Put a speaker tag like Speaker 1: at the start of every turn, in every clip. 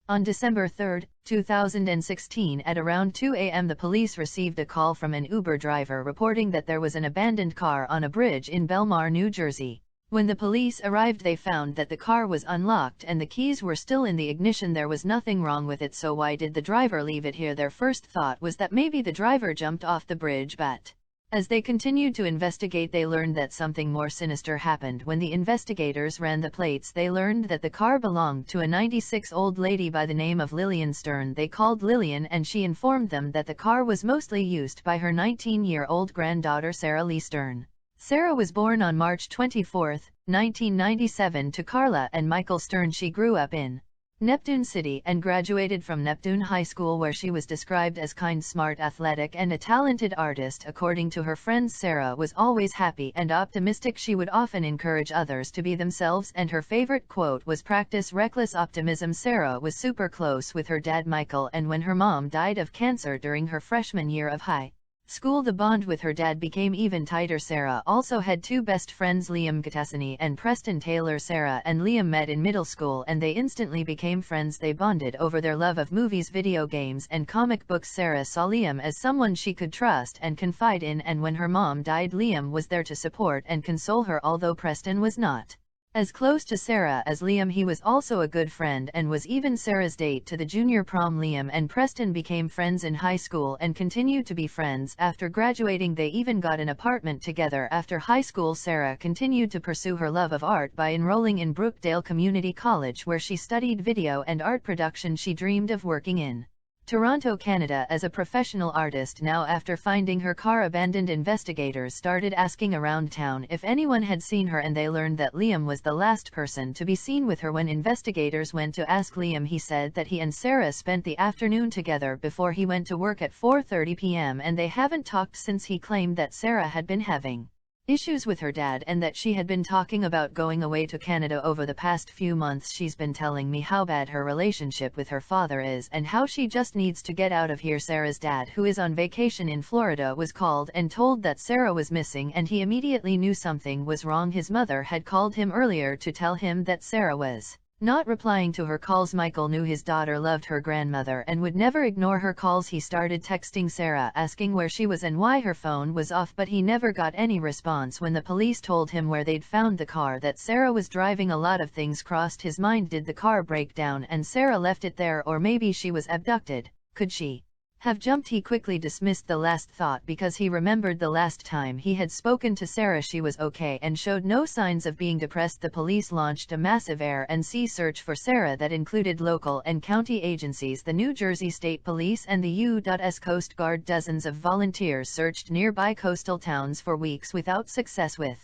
Speaker 1: On December 3, 2016 at around 2 a.m. the police received a call from an Uber driver reporting that there was an abandoned car on a bridge in Belmar, New Jersey. When the police arrived they found that the car was unlocked and the keys were still in the ignition. There was nothing wrong with it, so why did the driver leave it here? Their first thought was that maybe the driver jumped off the bridge, but as they continued to investigate they learned that something more sinister happened. When the investigators ran the plates they learned that the car belonged to a 96-old lady by the name of Lillian Stern. They called Lillian and she informed them that the car was mostly used by her 19-year-old granddaughter Sarah Lee Stern. Sarah was born on March 24, 1997 to Carla and Michael Stern. She grew up in Neptune City and graduated from Neptune High School, where she was described as kind, smart, athletic, and a talented artist. According to her friends, Sarah was always happy and optimistic. She would often encourage others to be themselves, and her favorite quote was "Practice reckless optimism." Sarah was super close with her dad Michael, and when her mom died of cancer during her freshman year of high school, the bond with her dad became even tighter. Sarah also had two best friends, Liam Gatassini and Preston Taylor. Sarah and Liam met in middle school and they instantly became friends. They bonded over their love of movies, video games, and comic books. Sarah saw Liam as someone she could trust and confide in, and when her mom died, Liam was there to support and console her. Although Preston was not as close to Sarah as Liam, he was also a good friend and was even Sarah's date to the junior prom. Liam and Preston became friends in high school and continued to be friends after graduating. They even got an apartment together after high school. Sarah continued to pursue her love of art by enrolling in Brookdale Community College, where she studied video and art production. She dreamed of working in Toronto, Canada as a professional artist. Now, after finding her car abandoned, investigators started asking around town if anyone had seen her, and they learned that Liam was the last person to be seen with her. When investigators went to ask Liam, he said that he and Sarah spent the afternoon together before he went to work at 4:30 p.m. and they haven't talked since. He claimed that Sarah had been having issues with her dad and that she had been talking about going away to Canada over the past few months. She's been telling me how bad her relationship with her father is and how she just needs to get out of here. Sarah's dad, who is on vacation in Florida, was called and told that Sarah was missing, and he immediately knew something was wrong. His mother had called him earlier to tell him that Sarah was not replying to her calls. Michael knew his daughter loved her grandmother and would never ignore her calls. He started texting Sarah asking where she was and why her phone was off, but he never got any response. When the police told him where they'd found the car that Sarah was driving, a lot of things crossed his mind. Did the car break down and Sarah left it there, or maybe she was abducted? Could she have jumped? He quickly dismissed the last thought because he remembered the last time he had spoken to Sarah she was okay and showed no signs of being depressed. The police launched a massive air and sea search for Sarah that included local and county agencies, the New Jersey State Police and the U.S. Coast Guard. Dozens of volunteers searched nearby coastal towns for weeks without success. With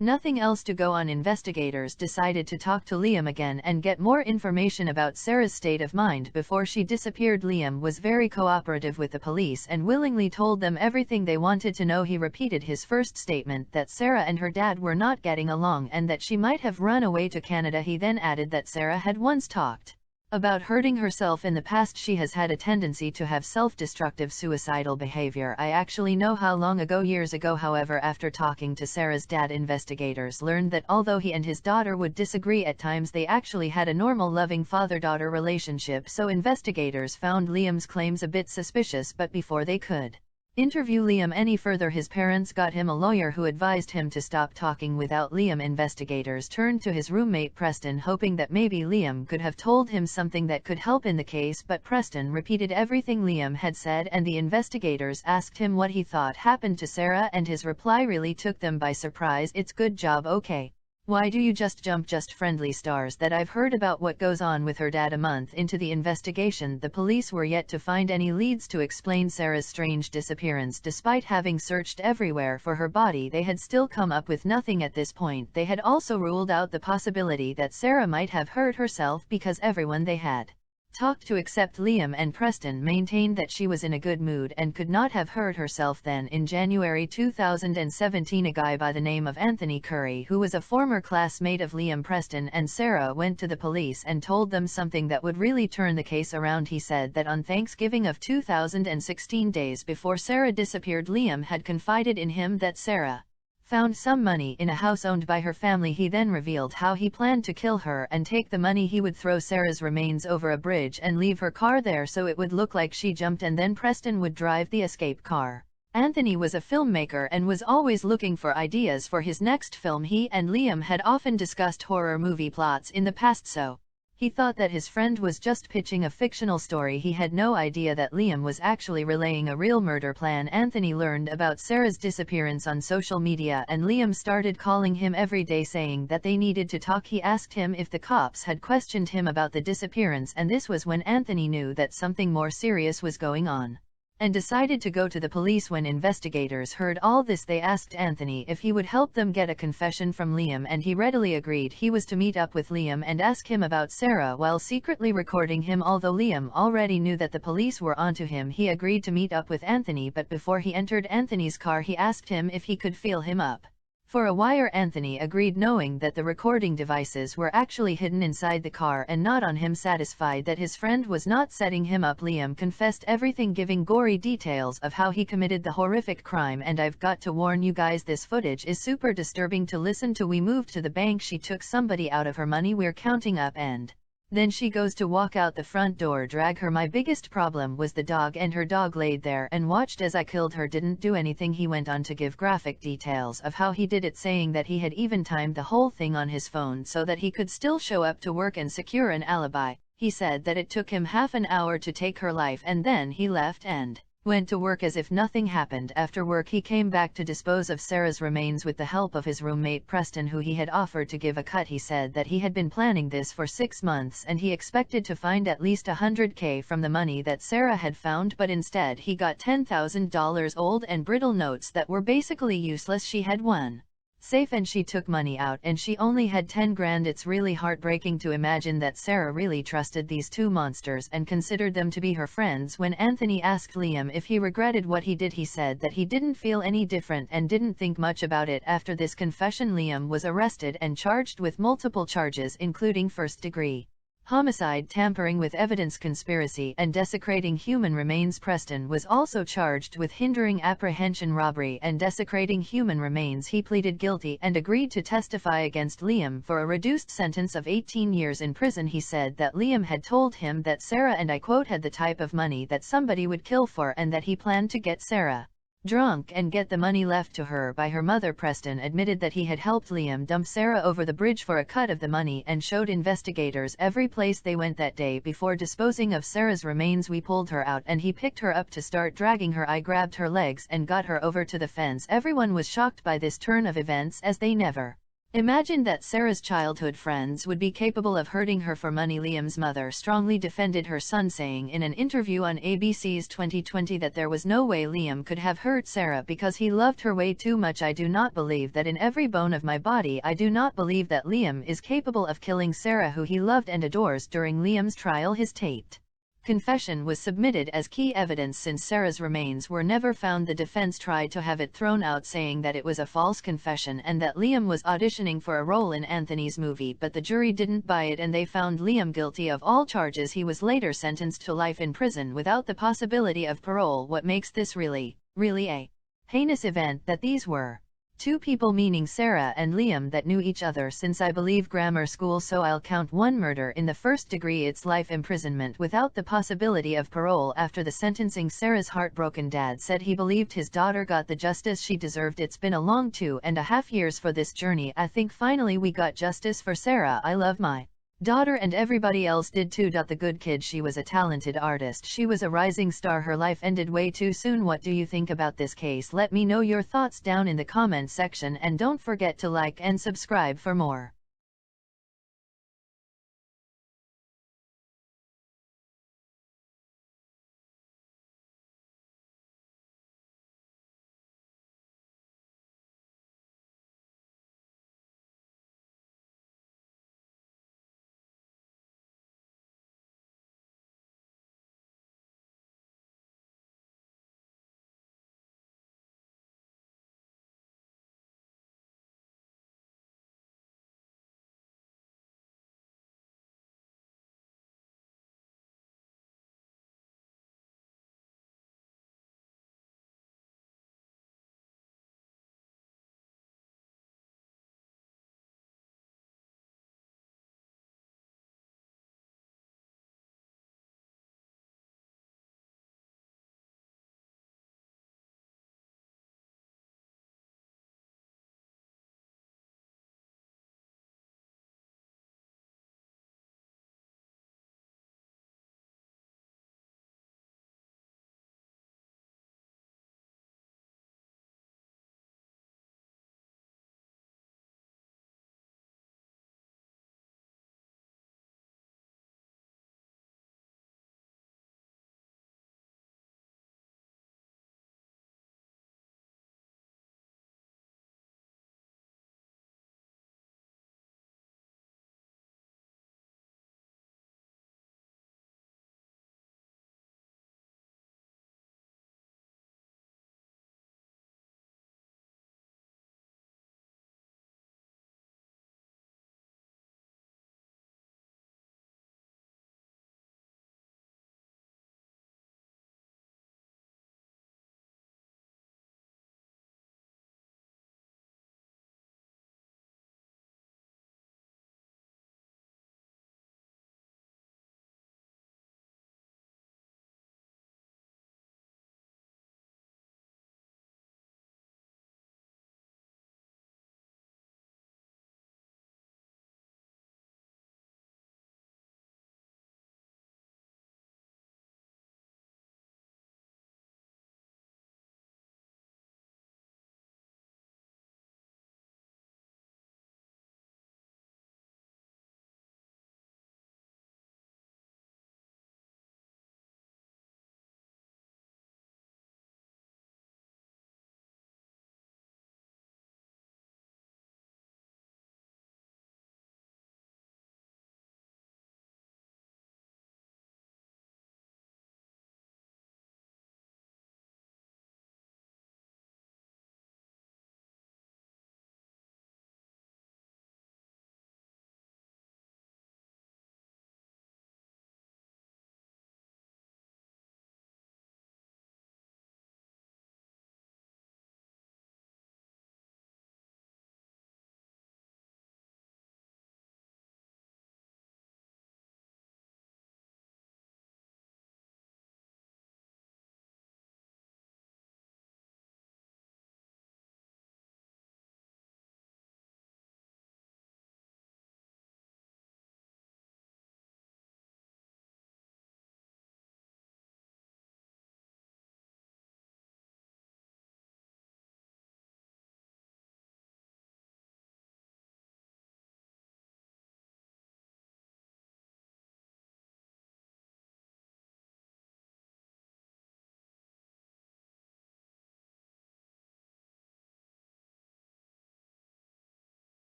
Speaker 1: nothing else to go on, investigators decided to talk to Liam again and get more information about Sarah's state of mind before she disappeared. Liam was very cooperative with the police and willingly told them everything they wanted to know. He repeated his first statement that Sarah and her dad were not getting along and that she might have run away to Canada. He then added that Sarah had once talked about hurting herself in the past. She has had a tendency to have self-destructive suicidal behavior. I actually know how long ago, years ago. However, after talking to Sarah's dad, investigators learned that although he and his daughter would disagree at times, they actually had a normal, loving father-daughter relationship. So investigators found Liam's claims a bit suspicious, but before they could interview Liam any further, his parents got him a lawyer who advised him to stop talking without Liam. Investigators turned to his roommate Preston, hoping that maybe Liam could have told him something that could help in the case, but Preston repeated everything Liam had said, and the investigators asked him what he thought happened to Sarah, and his reply really took them by surprise. It's good job, okay. Why do you just jump? Just friendly stars that I've heard about what goes on with her dad. A month into the investigation, the police were yet to find any leads to explain Sarah's strange disappearance. Despite having searched everywhere for her body, they had still come up with nothing. At this point, they had also ruled out the possibility that Sarah might have hurt herself because everyone they had talked to except Liam and Preston maintained that she was in a good mood and could not have hurt herself. Then, in January 2017, a guy by the name of Anthony Curry, who was a former classmate of Liam, Preston, and Sarah, went to the police and told them something that would really turn the case around. He said that on Thanksgiving of 2016, days before Sarah disappeared, Liam had confided in him that Sarah found some money in a house owned by her family. He then revealed how he planned to kill her and take the money. He would throw Sarah's remains over a bridge and leave her car there so it would look like she jumped, and then Preston would drive the escape car. Anthony was a filmmaker and was always looking for ideas for his next film. He and Liam had often discussed horror movie plots in the past, so he thought that his friend was just pitching a fictional story. He had no idea that Liam was actually relaying a real murder plan. Anthony learned about Sarah's disappearance on social media, and Liam started calling him every day saying that they needed to talk. He asked him if the cops had questioned him about the disappearance, and this was when Anthony knew that something more serious was going on, and decided to go to the police. When investigators heard all this, they asked Anthony if he would help them get a confession from Liam, and he readily agreed. He was to meet up with Liam and ask him about Sarah while secretly recording him. Although Liam already knew that the police were onto him, he agreed to meet up with Anthony, but before he entered Anthony's car he asked him if he could feel him up for a wire. Anthony agreed, knowing that the recording devices were actually hidden inside the car and not on him. Satisfied that his friend was not setting him up, Liam confessed everything, giving gory details of how he committed the horrific crime. And I've got to warn you guys, this footage is super disturbing to listen to. We moved to the bank, she took somebody out of her money, we're counting up, and then she goes to walk out the front door. Drag her. My biggest problem was the dog, and her dog laid there and watched as I killed her, didn't do anything. He went on to give graphic details of how he did it, saying that he had even timed the whole thing on his phone so that he could still show up to work and secure an alibi. He said that it took him half an hour to take her life, and then he left and went to work as if nothing happened. After work he came back to dispose of Sarah's remains with the help of his roommate Preston, who he had offered to give a cut. He said that he had been planning this for 6 months and he expected to find at least $100K from the money that Sarah had found, but instead he got $10,000 old and brittle notes that were basically useless. She had one safe and she took money out and she only had 10 grand. It's really heartbreaking to imagine that Sarah really trusted these two monsters and considered them to be her friends. When Anthony asked Liam if he regretted what he did, he said that he didn't feel any different and didn't think much about it. After this confession, Liam was arrested and charged with multiple charges, including first-degree homicide, tampering with evidence, conspiracy, and desecrating human remains. Preston was also charged with hindering apprehension, robbery, and desecrating human remains. He pleaded guilty and agreed to testify against Liam for a reduced sentence of 18 years in prison. He said that Liam had told him that Sarah, and I quote, had the type of money that somebody would kill for, and that he planned to get Sarah drunk and get the money left to her by her mother. Preston admitted that he had helped Liam dump Sarah over the bridge for a cut of the money and showed investigators every place they went that day before disposing of Sarah's remains. We pulled her out and he picked her up to start dragging her. I grabbed her legs and got her over to the fence. Everyone was shocked by this turn of events, as they never imagined that Sarah's childhood friends would be capable of hurting her for money. Liam's mother strongly defended her son, saying in an interview on ABC's 2020 that there was no way Liam could have hurt Sarah because he loved her way too much. I do not believe that in every bone of my body. I do not believe that Liam is capable of killing Sarah, who he loved and adores. During Liam's trial, his taped confession was submitted as key evidence since Sarah's remains were never found. The defense tried to have it thrown out, saying that it was a false confession and that Liam was auditioning for a role in Anthony's movie, but the jury didn't buy it and they found Liam guilty of all charges. He was later sentenced to life in prison without the possibility of parole. What makes this really a heinous event that these were two people, meaning Sarah and Liam, that knew each other since I believe grammar school, so I'll count one murder in the first degree. It's life imprisonment without the possibility of parole. After the sentencing, Sarah's heartbroken dad said he believed his daughter got the justice she deserved. It's been a long 2.5 years for this journey. I think finally we got justice for Sarah. I love my daughter and everybody else did too. The good kid, she was a talented artist, she was a rising star, her life ended way too soon. What do you think about this case? Let me know your thoughts down in the comment section and don't forget to like and subscribe for more.